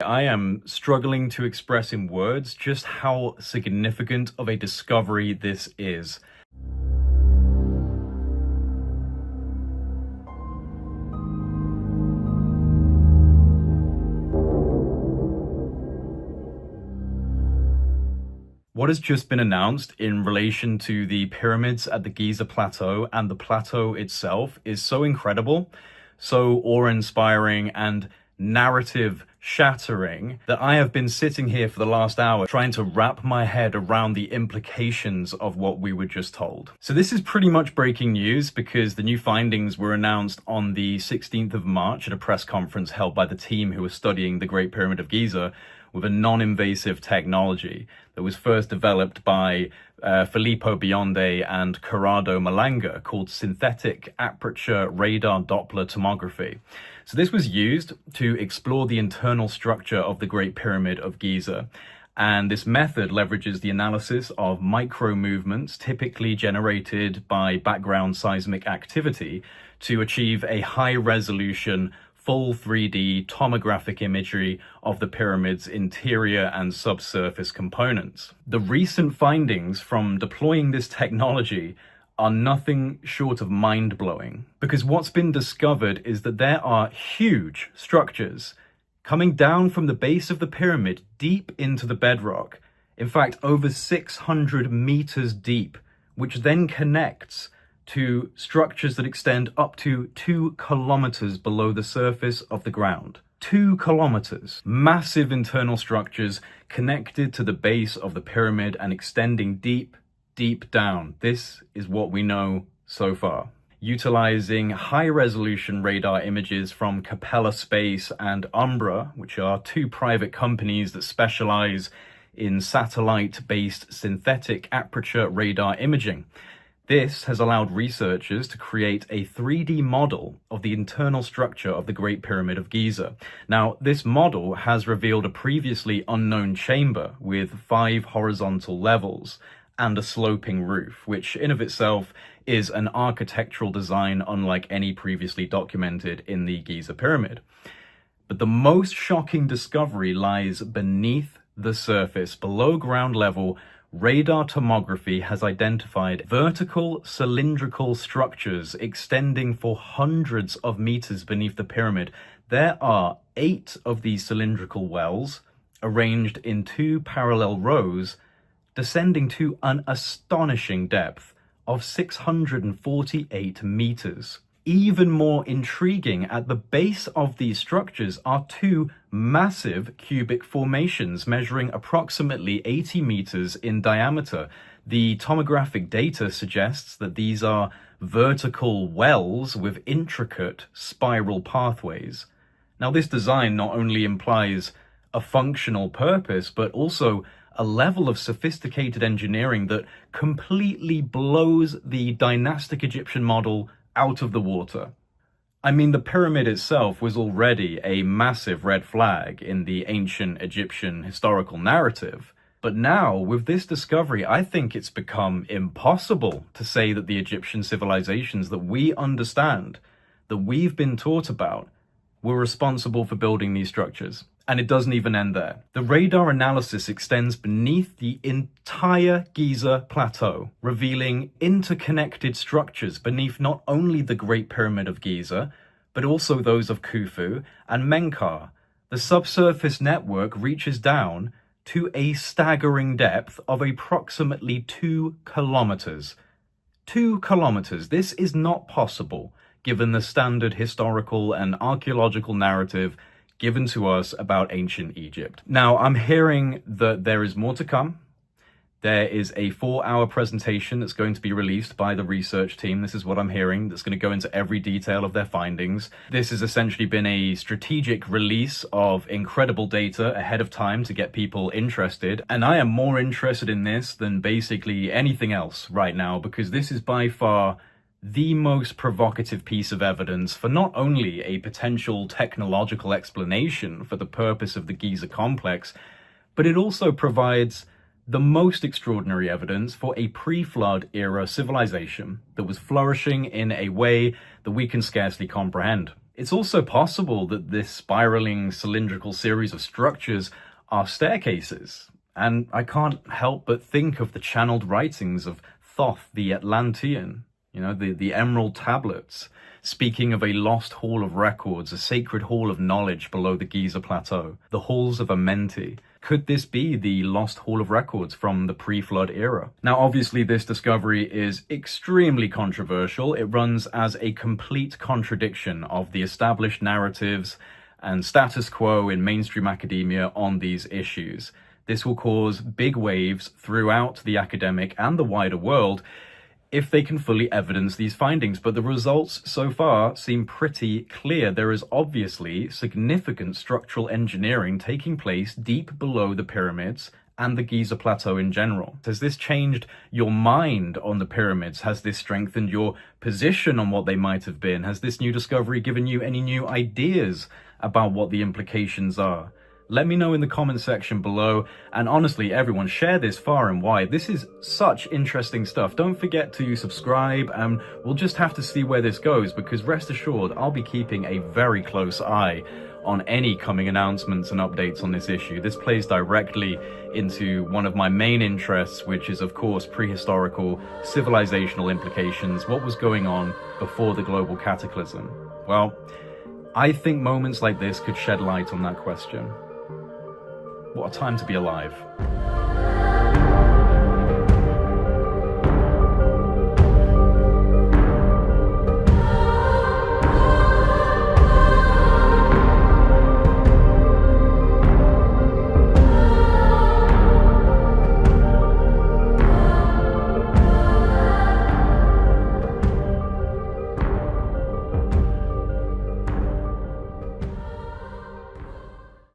I am struggling to express in words just how significant of a discovery this is. What has just been announced in relation to the pyramids at the Giza Plateau and the plateau itself is so incredible, so awe-inspiring and narrative shattering that I have been sitting here for the last hour trying to wrap my head around the implications of what we were just told. So this is pretty much breaking news because the new findings were announced on the 16th of March at a press conference held by the team who was studying the Great Pyramid of Giza with a non-invasive technology that was first developed by Filippo Bionde and Corrado Malanga called synthetic aperture radar Doppler tomography. So this was used to explore the internal structure of the Great Pyramid of Giza. And this method leverages the analysis of micro movements typically generated by background seismic activity to achieve a high resolution full 3D tomographic imagery of the pyramid's interior and subsurface components. The recent findings from deploying this technology are nothing short of mind-blowing, because what's been discovered is that there are huge structures coming down from the base of the pyramid deep into the bedrock, in fact over 600 meters deep, which then connects to structures that extend up to 2 kilometers below the surface of the ground. 2 kilometers. Massive internal structures connected to the base of the pyramid and extending deep, deep down. This is what we know so far. Utilizing high-resolution radar images from Capella Space and Umbra, which are 2 private companies that specialize in satellite-based synthetic aperture radar imaging. This has allowed researchers to create a 3D model of the internal structure of the Great Pyramid of Giza. Now, this model has revealed a previously unknown chamber with 5 horizontal levels and a sloping roof, which in of itself is an architectural design unlike any previously documented in the Giza Pyramid. But the most shocking discovery lies beneath the surface, below ground level. Radar tomography has identified vertical cylindrical structures extending for hundreds of meters beneath the pyramid. There are 8 of these cylindrical wells arranged in 2 parallel rows, descending to an astonishing depth of 648 meters. Even more intriguing, at the base of these structures are 2 massive cubic formations measuring approximately 80 meters in diameter. The tomographic data suggests that these are vertical wells with intricate spiral pathways. Now, this design not only implies a functional purpose, but also a level of sophisticated engineering that completely blows the dynastic Egyptian model out of the water. I mean, the pyramid itself was already a massive red flag in the ancient Egyptian historical narrative. But now, with this discovery, I think it's become impossible to say that the Egyptian civilizations that we understand, that we've been taught about, were responsible for building these structures. And it doesn't even end there. The radar analysis extends beneath the entire Giza Plateau, revealing interconnected structures beneath not only the Great Pyramid of Giza, but also those of Khufu and Menkaure. The subsurface network reaches down to a staggering depth of approximately 2 kilometers. 2 kilometers. This is not possible, given the standard historical and archaeological narrative given to us about ancient Egypt. Now, I'm hearing that there is more to come. There is a 4-hour presentation that's going to be released by the research team. This is what I'm hearing. That's going to go into every detail of their findings. This has essentially been a strategic release of incredible data ahead of time to get people interested. And I am more interested in this than basically anything else right now, because this is by far the most provocative piece of evidence for not only a potential technological explanation for the purpose of the Giza complex, but it also provides the most extraordinary evidence for a pre-flood era civilization that was flourishing in a way that we can scarcely comprehend. It's also possible that this spiraling cylindrical series of structures are staircases, and I can't help but think of the channeled writings of Thoth the Atlantean, the Emerald Tablets, speaking of a lost hall of records, a sacred hall of knowledge below the Giza Plateau, the halls of Amenti. Could this be the lost hall of records from the pre-flood era? Now, obviously, this discovery is extremely controversial. It runs as a complete contradiction of the established narratives and status quo in mainstream academia on these issues. This will cause big waves throughout the academic and the wider world if they can fully evidence these findings. But the results so far seem pretty clear. There is obviously significant structural engineering taking place deep below the pyramids and the Giza Plateau in general. Has this changed your mind on the pyramids? Has this strengthened your position on what they might have been? Has this new discovery given you any new ideas about what the implications are? Let me know in the comment section below, and honestly, everyone, share this far and wide. This is such interesting stuff. Don't forget to subscribe, and we'll just have to see where this goes, because rest assured, I'll be keeping a very close eye on any coming announcements and updates on this issue. This plays directly into one of my main interests, which is, of course, prehistorical civilizational implications. What was going on before the global cataclysm? Well, I think moments like this could shed light on that question. What a time to be alive.